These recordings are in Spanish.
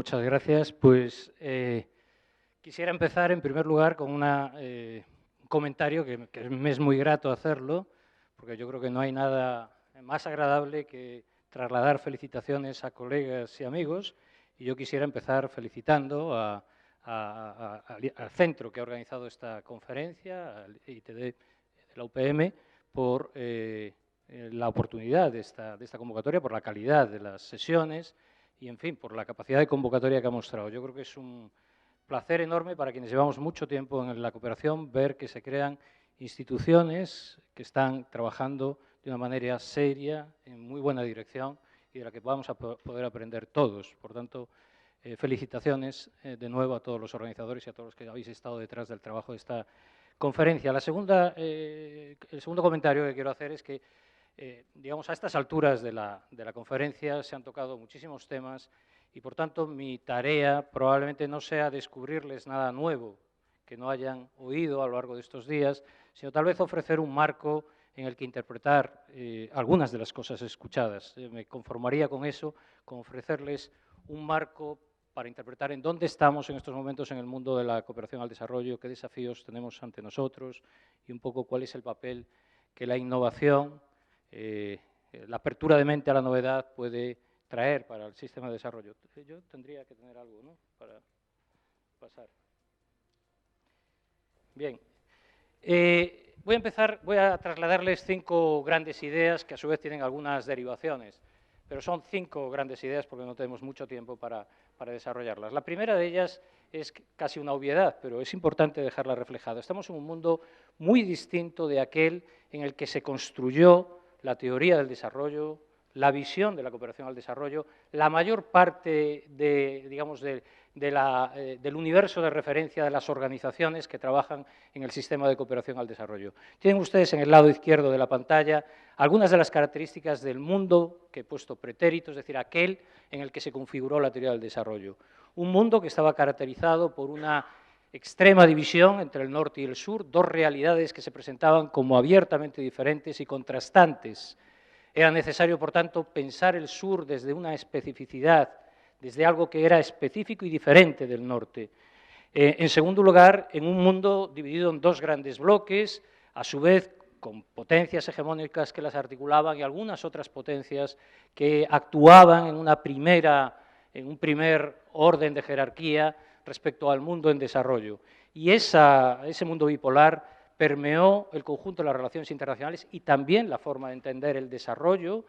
muchas gracias. Pues quisiera empezar, en primer lugar, con un comentario que me es muy grato hacerlo, porque yo creo que no hay nada más agradable que trasladar felicitaciones a colegas y amigos, y yo quisiera empezar felicitando al centro que ha organizado esta conferencia, al ITD de la UPM, por la oportunidad de esta convocatoria, por la calidad de las sesiones y, en fin, por la capacidad de convocatoria que ha mostrado. Yo creo que es un placer enorme para quienes llevamos mucho tiempo en la cooperación ver que se crean instituciones que están trabajando de una manera seria, en muy buena dirección y de la que vamos a poder aprender todos. Por tanto, felicitaciones de nuevo a todos los organizadores y a todos los que habéis estado detrás del trabajo de esta conferencia. El segundo comentario que quiero hacer es que, digamos, a estas alturas de la conferencia se han tocado muchísimos temas y, por tanto, mi tarea probablemente no sea descubrirles nada nuevo que no hayan oído a lo largo de estos días, sino tal vez ofrecer un marco en el que interpretar algunas de las cosas escuchadas. Me conformaría con eso, con ofrecerles un marco para interpretar en dónde estamos en estos momentos en el mundo de la cooperación al desarrollo, qué desafíos tenemos ante nosotros y un poco cuál es el papel que la innovación, la apertura de mente a la novedad puede traer para el sistema de desarrollo. Yo tendría que tener algo, ¿no?, para pasar. Bien. Voy a trasladarles 5 grandes ideas que a su vez tienen algunas derivaciones, pero son 5 grandes ideas porque no tenemos mucho tiempo para desarrollarlas. La primera de ellas es casi una obviedad, pero es importante dejarla reflejada. Estamos en un mundo muy distinto de aquel en el que se construyó la teoría del desarrollo, la visión de la cooperación al desarrollo, la mayor parte del universo de referencia de las organizaciones que trabajan en el sistema de cooperación al desarrollo. Tienen ustedes en el lado izquierdo de la pantalla algunas de las características del mundo que he puesto pretérito, es decir, aquel en el que se configuró la teoría del desarrollo. Un mundo que estaba caracterizado por una extrema división entre el norte y el sur, dos realidades que se presentaban como abiertamente diferentes y contrastantes. Era necesario, por tanto, pensar el sur desde una especificidad, desde algo que era específico y diferente del norte. En segundo lugar, en un mundo dividido en 2 grandes bloques, a su vez con potencias hegemónicas que las articulaban y algunas otras potencias que actuaban en un primer orden de jerarquía respecto al mundo en desarrollo. Y ese mundo bipolar permeó el conjunto de las relaciones internacionales y también la forma de entender el desarrollo,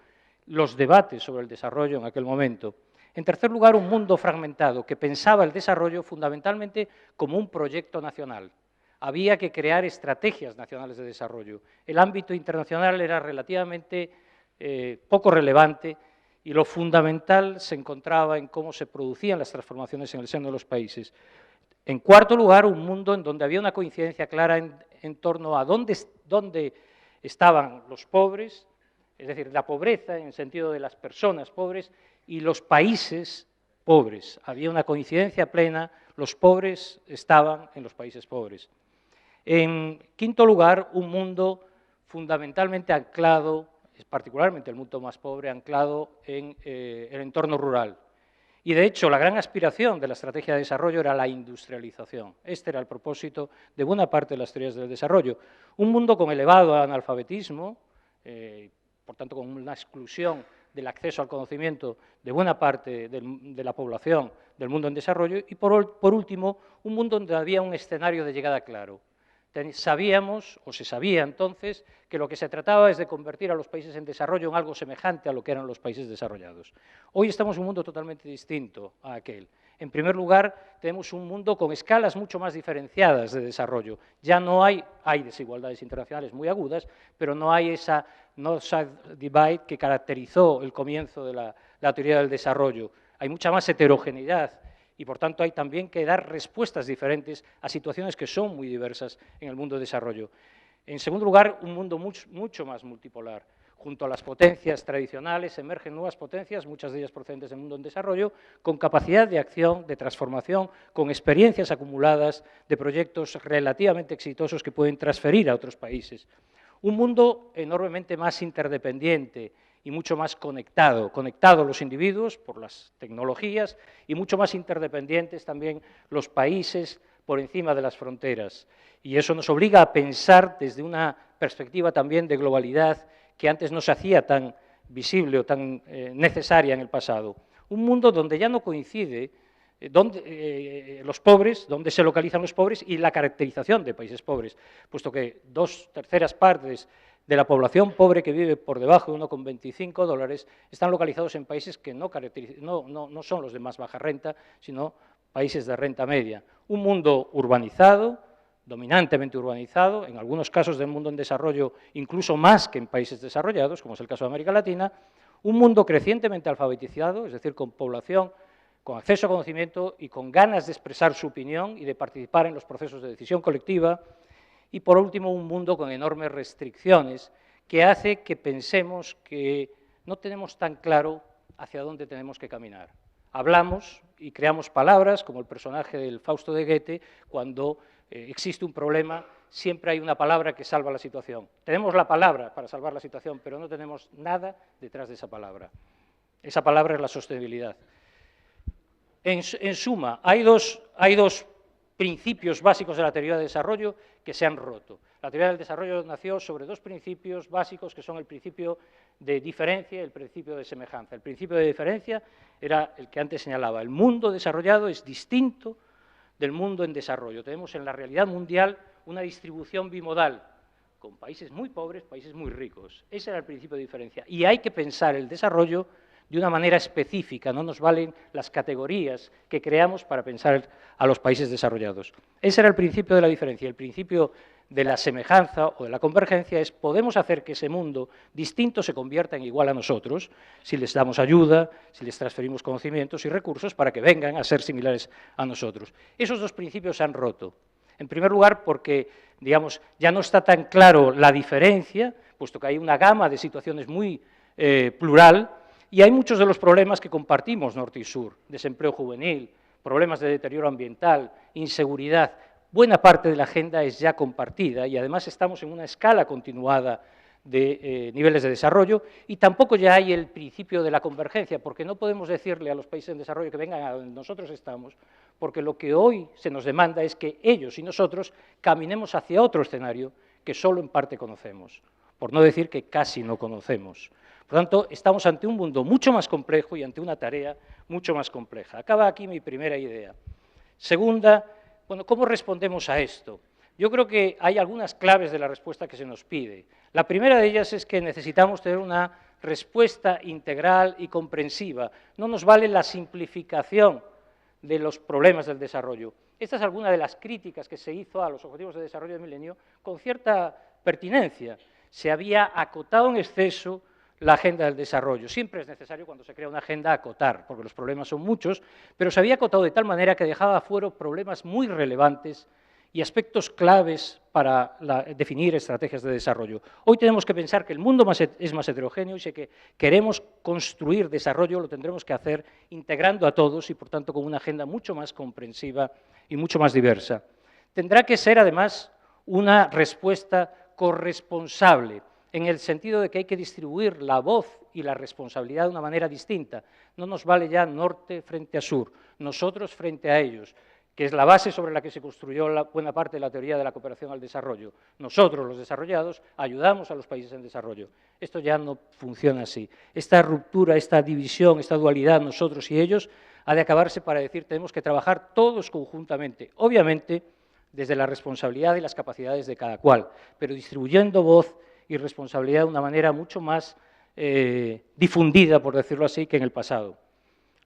los debates sobre el desarrollo en aquel momento. En tercer lugar, un mundo fragmentado que pensaba el desarrollo fundamentalmente como un proyecto nacional. Había que crear estrategias nacionales de desarrollo. El ámbito internacional era relativamente poco relevante y lo fundamental se encontraba en cómo se producían las transformaciones en el seno de los países. En cuarto lugar, un mundo en donde había una coincidencia clara en torno a dónde estaban los pobres, es decir, la pobreza en el sentido de las personas pobres y los países pobres. Había una coincidencia plena, los pobres estaban en los países pobres. En quinto lugar, un mundo fundamentalmente anclado, particularmente el mundo más pobre, anclado en el entorno rural. Y, de hecho, la gran aspiración de la estrategia de desarrollo era la industrialización. Este era el propósito de buena parte de las teorías del desarrollo. Un mundo con elevado analfabetismo, por tanto, con una exclusión del acceso al conocimiento de buena parte de la población del mundo en desarrollo. Y, por último, un mundo donde había un escenario de llegada claro. Sabíamos, o se sabía entonces, que lo que se trataba es de convertir a los países en desarrollo en algo semejante a lo que eran los países desarrollados. Hoy estamos en un mundo totalmente distinto a aquel. En primer lugar, tenemos un mundo con escalas mucho más diferenciadas de desarrollo. Ya no hay desigualdades internacionales muy agudas, pero no hay esa north-south divide que caracterizó el comienzo de la teoría del desarrollo. Hay mucha más heterogeneidad. Y, por tanto, hay también que dar respuestas diferentes a situaciones que son muy diversas en el mundo de desarrollo. En segundo lugar, un mundo mucho más multipolar. Junto a las potencias tradicionales emergen nuevas potencias, muchas de ellas procedentes del mundo en desarrollo, con capacidad de acción, de transformación, con experiencias acumuladas de proyectos relativamente exitosos que pueden transferir a otros países. Un mundo enormemente más interdependiente y mucho más conectado los individuos por las tecnologías y mucho más interdependientes también los países por encima de las fronteras. Y eso nos obliga a pensar desde una perspectiva también de globalidad que antes no se hacía tan visible o tan necesaria en el pasado. Un mundo donde ya no coincide los pobres, dónde se localizan los pobres y la caracterización de países pobres, puesto que 2/3 partes de la población pobre que vive por debajo de $1,25 están localizados en países que no son los de más baja renta, sino países de renta media. Un mundo urbanizado, dominantemente urbanizado, en algunos casos del mundo en desarrollo incluso más que en países desarrollados, como es el caso de América Latina, un mundo crecientemente alfabetizado, es decir, con población con acceso a conocimiento y con ganas de expresar su opinión y de participar en los procesos de decisión colectiva, y por último un mundo con enormes restricciones que hace que pensemos que no tenemos tan claro hacia dónde tenemos que caminar. Hablamos y creamos palabras, como el personaje del Fausto de Goethe, cuando existe un problema, siempre hay una palabra que salva la situación. Tenemos la palabra para salvar la situación, pero no tenemos nada detrás de esa palabra. Esa palabra es la sostenibilidad. En suma, hay dos principios básicos de la teoría del desarrollo que se han roto. La teoría del desarrollo nació sobre dos principios básicos que son el principio de diferencia y el principio de semejanza. El principio de diferencia era el que antes señalaba. El mundo desarrollado es distinto del mundo en desarrollo. Tenemos en la realidad mundial una distribución bimodal, con países muy pobres, países muy ricos. Ese era el principio de diferencia. Y hay que pensar el desarrollo de una manera específica, no nos valen las categorías que creamos para pensar a los países desarrollados. Ese era el principio de la diferencia. El principio de la semejanza o de la convergencia es podemos hacer que ese mundo distinto se convierta en igual a nosotros si les damos ayuda, si les transferimos conocimientos y recursos para que vengan a ser similares a nosotros. Esos dos principios se han roto. En primer lugar, porque digamos, ya no está tan claro la diferencia, puesto que hay una gama de situaciones muy plural, y hay muchos de los problemas que compartimos norte y sur, desempleo juvenil, problemas de deterioro ambiental, inseguridad. Buena parte de la agenda es ya compartida y además estamos en una escala continuada de niveles de desarrollo y tampoco ya hay el principio de la convergencia, porque no podemos decirle a los países en desarrollo que vengan a donde nosotros estamos, porque lo que hoy se nos demanda es que ellos y nosotros caminemos hacia otro escenario que solo en parte conocemos, por no decir que casi no conocemos. Por lo tanto, estamos ante un mundo mucho más complejo y ante una tarea mucho más compleja. Acaba aquí mi primera idea. Segunda, bueno, ¿cómo respondemos a esto? Yo creo que hay algunas claves de la respuesta que se nos pide. La primera de ellas es que necesitamos tener una respuesta integral y comprensiva. No nos vale la simplificación de los problemas del desarrollo. Esta es alguna de las críticas que se hizo a los Objetivos de Desarrollo del Milenio con cierta pertinencia. Se había acotado en exceso la agenda del desarrollo. Siempre es necesario, cuando se crea una agenda, acotar, porque los problemas son muchos, pero se había acotado de tal manera que dejaba afuera problemas muy relevantes y aspectos claves para definir estrategias de desarrollo. Hoy tenemos que pensar que el mundo es más heterogéneo y si que queremos construir desarrollo lo tendremos que hacer integrando a todos y, por tanto, con una agenda mucho más comprensiva y mucho más diversa. Tendrá que ser, además, una respuesta corresponsable, en el sentido de que hay que distribuir la voz y la responsabilidad de una manera distinta. No nos vale ya norte frente a sur, nosotros frente a ellos, que es la base sobre la que se construyó buena parte de la teoría de la cooperación al desarrollo. Nosotros, los desarrollados, ayudamos a los países en desarrollo. Esto ya no funciona así. Esta ruptura, esta división, esta dualidad, nosotros y ellos, ha de acabarse para decir tenemos que trabajar todos conjuntamente, obviamente desde la responsabilidad y las capacidades de cada cual, pero distribuyendo voz y responsabilidad de una manera mucho más difundida, por decirlo así, que en el pasado.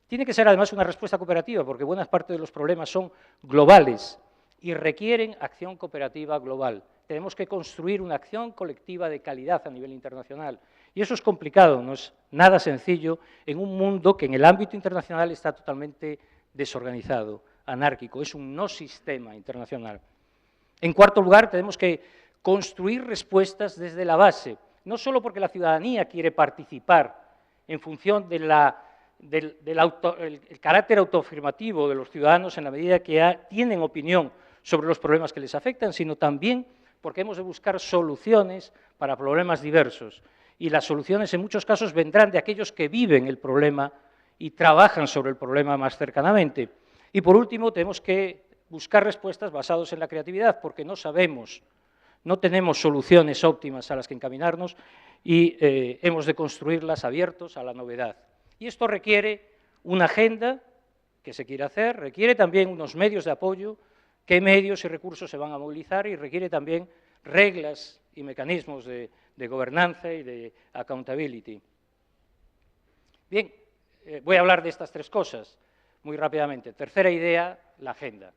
Tiene que ser además una respuesta cooperativa, porque buena parte de los problemas son globales y requieren acción cooperativa global. Tenemos que construir una acción colectiva de calidad a nivel internacional. Y eso es complicado, no es nada sencillo en un mundo que en el ámbito internacional está totalmente desorganizado, anárquico, es un no sistema internacional. En cuarto lugar, tenemos que construir respuestas desde la base, no solo porque la ciudadanía quiere participar en función del carácter autoafirmativo de los ciudadanos en la medida que tienen opinión sobre los problemas que les afectan, sino también porque hemos de buscar soluciones para problemas diversos. y las soluciones en muchos casos vendrán de aquellos que viven el problema y trabajan sobre el problema más cercanamente. Y por último, tenemos que buscar respuestas basadas en la creatividad, porque no sabemos, no tenemos soluciones óptimas a las que encaminarnos y hemos de construirlas abiertos a la novedad. Y esto requiere una agenda que se quiere hacer, requiere también unos medios de apoyo, qué medios y recursos se van a movilizar, y requiere también reglas y mecanismos de gobernanza y de accountability. Bien, voy a hablar de estas tres cosas muy rápidamente. Tercera idea, la agenda.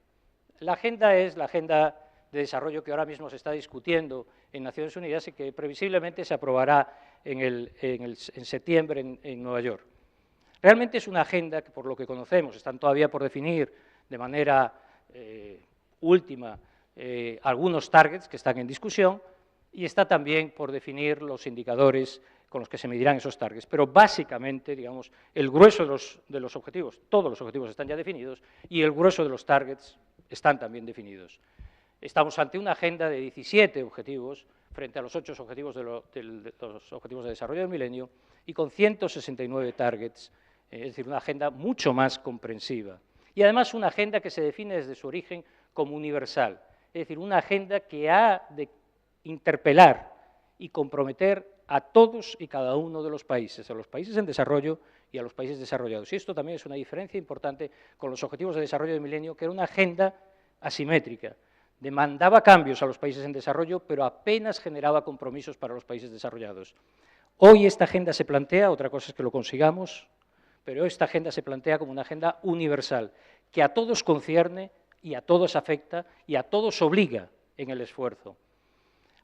La agenda es la agenda de desarrollo que ahora mismo se está discutiendo en Naciones Unidas y que previsiblemente se aprobará en septiembre en Nueva York. Realmente es una agenda que, por lo que conocemos, están todavía por definir de manera última algunos targets que están en discusión, y está también por definir los indicadores con los que se medirán esos targets. Pero básicamente, digamos, el grueso de los objetivos, todos los objetivos están ya definidos, y el grueso de los targets están también definidos. Estamos ante una agenda de 17 objetivos frente a los 8 objetivos de los objetivos de desarrollo del milenio, y con 169 targets, es decir, una agenda mucho más comprensiva. Y además una agenda que se define desde su origen como universal, es decir, una agenda que ha de interpelar y comprometer a todos y cada uno de los países, a los países en desarrollo y a los países desarrollados. Y esto también es una diferencia importante con los objetivos de desarrollo del milenio, que era una agenda asimétrica. Demandaba cambios a los países en desarrollo, pero apenas generaba compromisos para los países desarrollados. Hoy esta agenda se plantea, otra cosa es que lo consigamos, pero esta agenda se plantea como una agenda universal, que a todos concierne y a todos afecta y a todos obliga en el esfuerzo.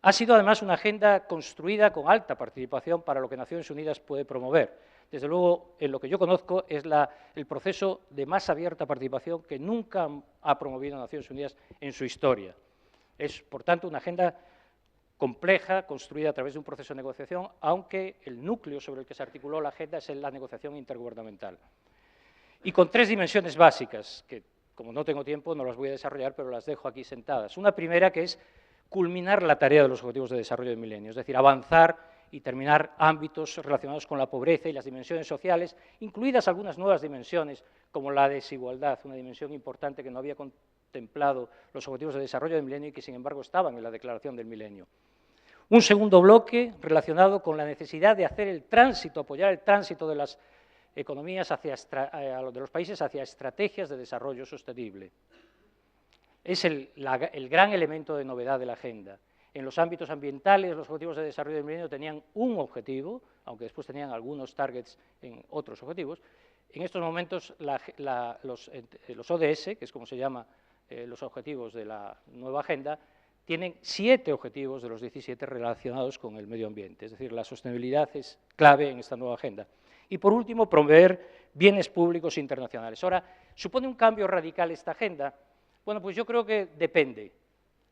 Ha sido además una agenda construida con alta participación para lo que Naciones Unidas puede promover. Desde luego, en lo que yo conozco, es el proceso de más abierta participación que nunca ha promovido Naciones Unidas en su historia. Es, por tanto, una agenda compleja, construida a través de un proceso de negociación, aunque el núcleo sobre el que se articuló la agenda es la negociación intergubernamental. Y con tres dimensiones básicas, que como no tengo tiempo no las voy a desarrollar, pero las dejo aquí sentadas. Una primera, que es culminar la tarea de los Objetivos de Desarrollo del Milenio, es decir, avanzar y terminar ámbitos relacionados con la pobreza y las dimensiones sociales, incluidas algunas nuevas dimensiones, como la desigualdad, una dimensión importante que no había contemplado los Objetivos de Desarrollo del Milenio y que, sin embargo, estaban en la Declaración del Milenio. Un segundo bloque relacionado con la necesidad de hacer el tránsito, apoyar el tránsito de las economías de los países hacia estrategias de desarrollo sostenible. Es el gran elemento de novedad de la agenda. En los ámbitos ambientales, los Objetivos de Desarrollo del Milenio tenían un objetivo, aunque después tenían algunos targets en otros objetivos. En estos momentos, los ODS, que es como se llama los objetivos de la nueva agenda, tienen 7 objetivos de los 17 relacionados con el medio ambiente. Es decir, la sostenibilidad es clave en esta nueva agenda. Y, por último, promover bienes públicos internacionales. Ahora, ¿supone un cambio radical esta agenda? Bueno, pues yo creo que depende.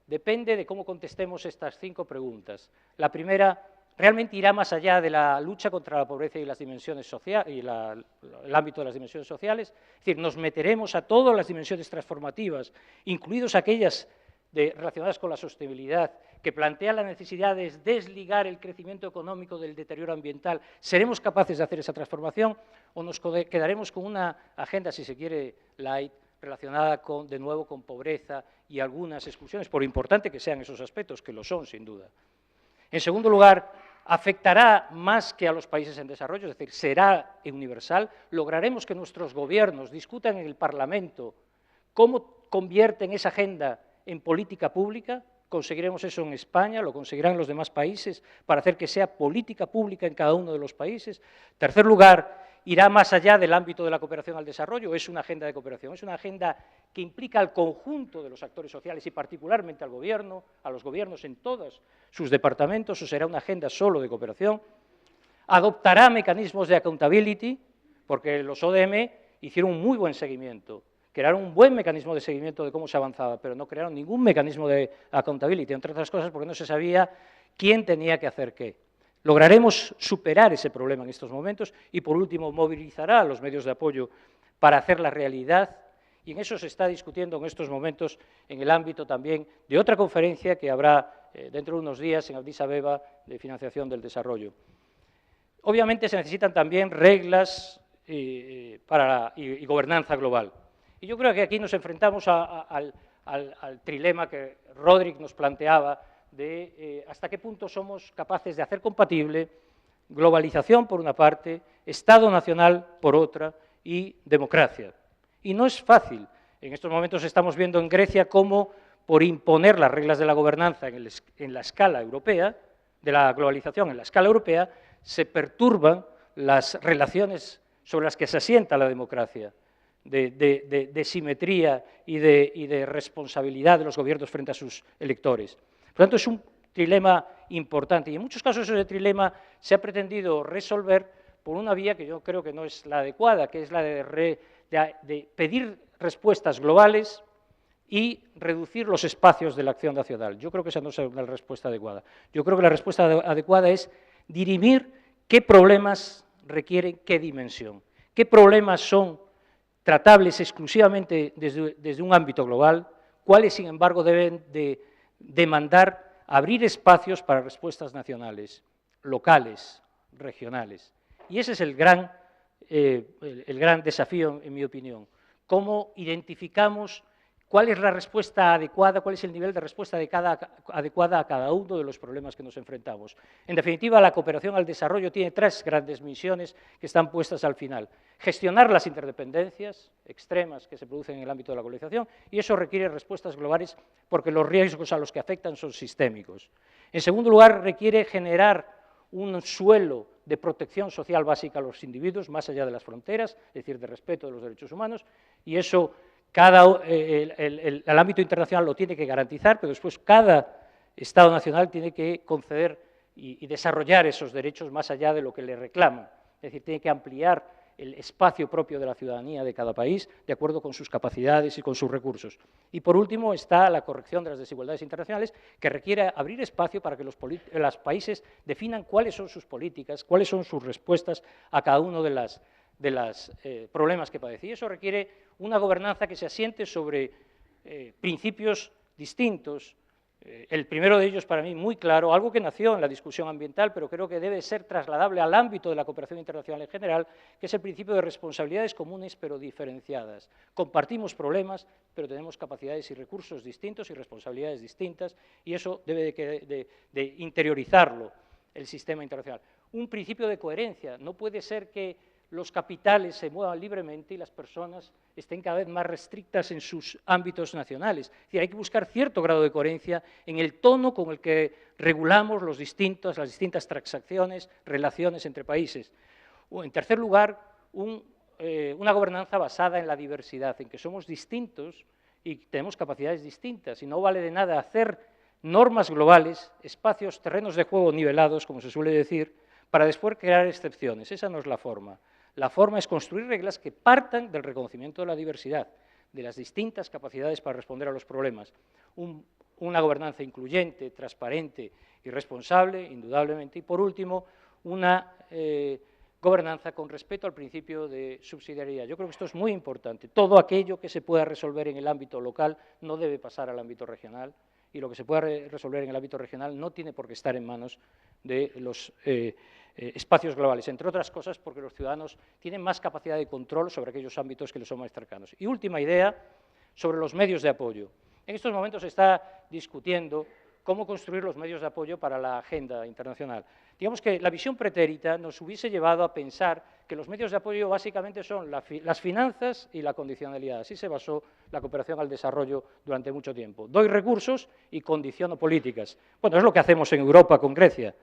Depende de cómo contestemos estas 5 preguntas. La primera, ¿realmente irá más allá de la lucha contra la pobreza y las dimensiones sociales y el ámbito de las dimensiones sociales? Es decir, nos meteremos a todas las dimensiones transformativas, incluidos aquellas relacionadas con la sostenibilidad, que plantean la necesidad de desligar el crecimiento económico del deterioro ambiental. ¿Seremos capaces de hacer esa transformación o nos quedaremos con una agenda, si se quiere, light, relacionada de nuevo con pobreza y algunas exclusiones, por importante que sean esos aspectos, que lo son sin duda? En segundo lugar, ¿afectará más que a los países en desarrollo? Es decir, ¿será universal? ¿Lograremos que nuestros gobiernos discutan en el Parlamento cómo convierten esa agenda en política pública? ¿Conseguiremos eso en España? ¿Lo conseguirán los demás países para hacer que sea política pública en cada uno de los países? En tercer lugar, ¿irá más allá del ámbito de la cooperación al desarrollo? ¿Es una agenda de cooperación? ¿Es una agenda que implica al conjunto de los actores sociales y particularmente al gobierno, a los gobiernos en todos sus departamentos, o será una agenda solo de cooperación? ¿Adoptará mecanismos de accountability? Porque los ODM hicieron un muy buen seguimiento, crearon un buen mecanismo de seguimiento de cómo se avanzaba, pero no crearon ningún mecanismo de accountability, entre otras cosas porque no se sabía quién tenía que hacer qué. ¿Lograremos superar ese problema en estos momentos? Y, por último, movilizará a los medios de apoyo para hacer la realidad. Y en eso se está discutiendo en estos momentos en el ámbito también de otra conferencia que habrá dentro de unos días en Addis Abeba de financiación del desarrollo. obviamente se necesitan también reglas y gobernanza global. Y yo creo que aquí nos enfrentamos al trilema que Rodrik nos planteaba de hasta qué punto somos capaces de hacer compatible globalización por una parte, Estado nacional por otra y democracia. Y no es fácil. En estos momentos estamos viendo en Grecia cómo, por imponer las reglas de la gobernanza en la escala europea, de la globalización en la escala europea, se perturban las relaciones sobre las que se asienta la democracia, de simetría y de responsabilidad de los gobiernos frente a sus electores. Por lo tanto, es un trilema importante y en muchos casos ese trilema se ha pretendido resolver por una vía que yo creo que no es la adecuada, que es la de pedir respuestas globales y reducir los espacios de la acción nacional. Yo creo que esa no es la respuesta adecuada. Yo creo que la respuesta adecuada es dirimir qué problemas requieren qué dimensión, qué problemas son tratables exclusivamente desde un ámbito global, cuáles, sin embargo, deben de demandar abrir espacios para respuestas nacionales, locales, regionales. Y ese es el gran desafío, en mi opinión. Cómo identificamos cuál es la respuesta adecuada, cuál es el nivel de respuesta adecuada a cada uno de los problemas que nos enfrentamos. En definitiva, la cooperación al desarrollo tiene tres grandes misiones que están puestas al final. Gestionar las interdependencias extremas que se producen en el ámbito de la globalización, y eso requiere respuestas globales porque los riesgos a los que afectan son sistémicos. En segundo lugar, requiere generar un suelo de protección social básica a los individuos, más allá de las fronteras, es decir, de respeto de los derechos humanos, y eso el ámbito internacional lo tiene que garantizar, pero después cada Estado nacional tiene que conceder y desarrollar esos derechos más allá de lo que le reclaman. Es decir, tiene que ampliar el espacio propio de la ciudadanía de cada país de acuerdo con sus capacidades y con sus recursos. Y por último está la corrección de las desigualdades internacionales, que requiere abrir espacio para que los países definan cuáles son sus políticas, cuáles son sus respuestas a cada uno de los problemas que padece. Y eso requiere una gobernanza que se asiente sobre principios distintos. El primero de ellos, para mí, muy claro, algo que nació en la discusión ambiental, pero creo que debe ser trasladable al ámbito de la cooperación internacional en general, que es el principio de responsabilidades comunes pero diferenciadas. Compartimos problemas, pero tenemos capacidades y recursos distintos y responsabilidades distintas, y eso debe de interiorizarlo el sistema internacional. Un principio de coherencia. No puede ser que los capitales se muevan libremente y las personas estén cada vez más restrictas en sus ámbitos nacionales. Es decir, hay que buscar cierto grado de coherencia en el tono con el que regulamos las distintas transacciones, relaciones entre países. En tercer lugar, una gobernanza basada en la diversidad, en que somos distintos y tenemos capacidades distintas, y no vale de nada hacer normas globales, espacios, terrenos de juego nivelados, como se suele decir, para después crear excepciones. Esa no es la forma. La forma es construir reglas que partan del reconocimiento de la diversidad, de las distintas capacidades para responder a los problemas. Una gobernanza incluyente, transparente y responsable, indudablemente. Y, por último, una gobernanza con respeto al principio de subsidiariedad. Yo creo que esto es muy importante. Todo aquello que se pueda resolver en el ámbito local no debe pasar al ámbito regional, y lo que se pueda resolver en el ámbito regional no tiene por qué estar en manos de los espacios globales, entre otras cosas porque los ciudadanos tienen más capacidad de control sobre aquellos ámbitos que les son más cercanos. Y última idea, sobre los medios de apoyo. En estos momentos se está discutiendo cómo construir los medios de apoyo para la agenda internacional. Digamos que la visión pretérita nos hubiese llevado a pensar que los medios de apoyo básicamente son las finanzas y la condicionalidad. Así se basó la cooperación al desarrollo durante mucho tiempo. Doy recursos y condiciono políticas. Bueno, es lo que hacemos en Europa con Grecia,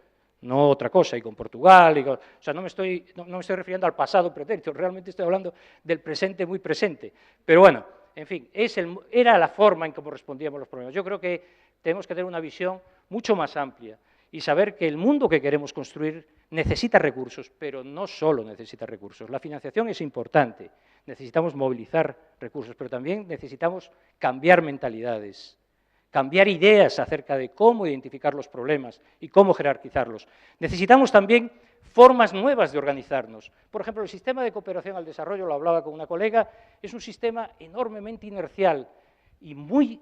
no otra cosa, y con Portugal. O sea, no me estoy refiriendo al pasado pretérito, realmente estoy hablando del presente muy presente. Pero bueno, en fin, era la forma en cómo respondíamos a los problemas. Yo creo que tenemos que tener una visión mucho más amplia y saber que el mundo que queremos construir necesita recursos, pero no solo necesita recursos. La financiación es importante, necesitamos movilizar recursos, pero también necesitamos cambiar mentalidades, cambiar ideas acerca de cómo identificar los problemas y cómo jerarquizarlos. Necesitamos también formas nuevas de organizarnos. Por ejemplo, el sistema de cooperación al desarrollo, lo hablaba con una colega, es un sistema enormemente inercial y muy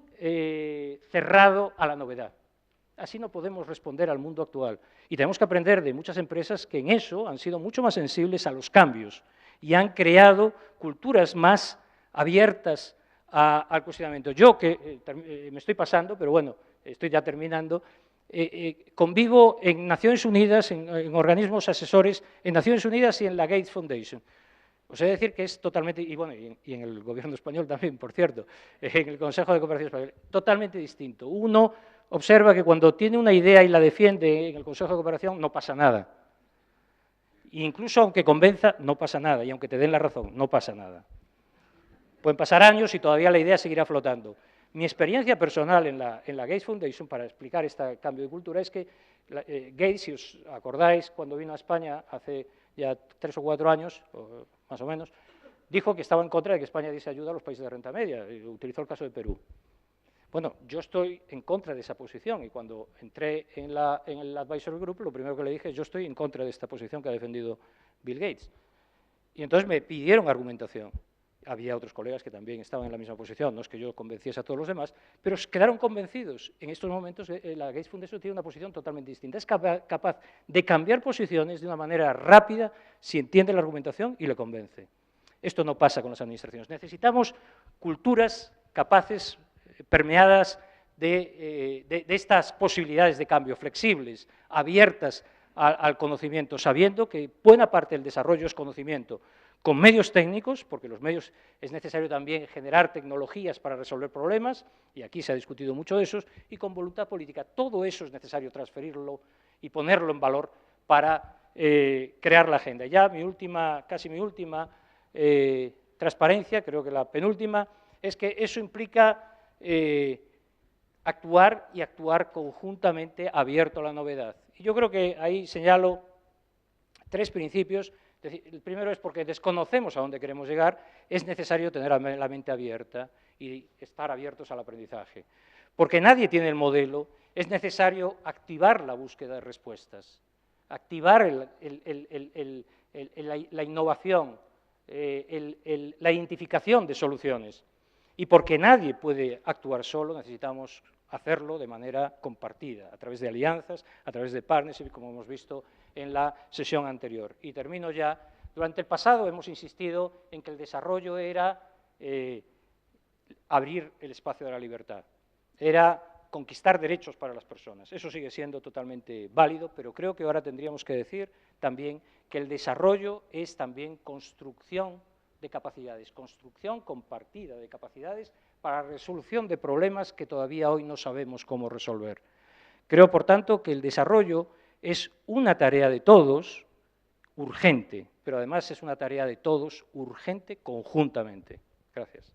cerrado a la novedad. así no podemos responder al mundo actual. Y tenemos que aprender de muchas empresas que en eso han sido mucho más sensibles a los cambios y han creado culturas más abiertas al cuestionamiento. Yo, que me estoy pasando, pero bueno, estoy ya terminando, convivo en Naciones Unidas, en organismos asesores, en Naciones Unidas y en la Gates Foundation. Os he de decir que es totalmente, y bueno, y en el gobierno español también, por cierto, en el Consejo de Cooperación Español, totalmente distinto. Uno observa que cuando tiene una idea y la defiende en el Consejo de Cooperación, no pasa nada. E incluso aunque convenza, no pasa nada, y aunque te den la razón, no pasa nada. Pueden pasar años y todavía la idea seguirá flotando. Mi experiencia personal en la Gates Foundation, para explicar este cambio de cultura, es que Gates, si os acordáis, cuando vino a España hace ya 3 o 4 años, más o menos, dijo que estaba en contra de que España diese ayuda a los países de renta media, y utilizó el caso de Perú. Bueno, yo estoy en contra de esa posición, y cuando entré en el Advisory Group, lo primero que le dije es: yo estoy en contra de esta posición que ha defendido Bill Gates. Y entonces me pidieron argumentación. Había otros colegas que también estaban en la misma posición, no es que yo convenciese a todos los demás, pero quedaron convencidos. En estos momentos la Gates Foundation tiene una posición totalmente distinta. Es capaz de cambiar posiciones de una manera rápida si entiende la argumentación y le convence. Esto no pasa con las administraciones. Necesitamos culturas capaces, permeadas de estas posibilidades de cambio, flexibles, abiertas al conocimiento, sabiendo que buena parte del desarrollo es conocimiento, con medios técnicos, porque los medios es necesario también generar tecnologías para resolver problemas, y aquí se ha discutido mucho de esos, y con voluntad política. Todo eso es necesario transferirlo y ponerlo en valor para crear la agenda. Ya casi mi última transparencia, creo que la penúltima, es que eso implica actuar y actuar conjuntamente abierto a la novedad. Y yo creo que ahí señalo 3 principios. El primero es porque desconocemos a dónde queremos llegar, es necesario tener la mente abierta y estar abiertos al aprendizaje. Porque nadie tiene el modelo, es necesario activar la búsqueda de respuestas, activar la innovación, la identificación de soluciones. Y porque nadie puede actuar solo, necesitamos hacerlo de manera compartida, a través de alianzas, a través de partnerships, como hemos visto en la sesión anterior. Y termino ya. Durante el pasado hemos insistido en que el desarrollo era abrir el espacio de la libertad, era conquistar derechos para las personas. Eso sigue siendo totalmente válido, pero creo que ahora tendríamos que decir también que el desarrollo es también construcción de capacidades, construcción compartida de capacidades para la resolución de problemas que todavía hoy no sabemos cómo resolver. Creo, por tanto, que el desarrollo es una tarea de todos, urgente, pero además es una tarea de todos, urgente, conjuntamente. Gracias.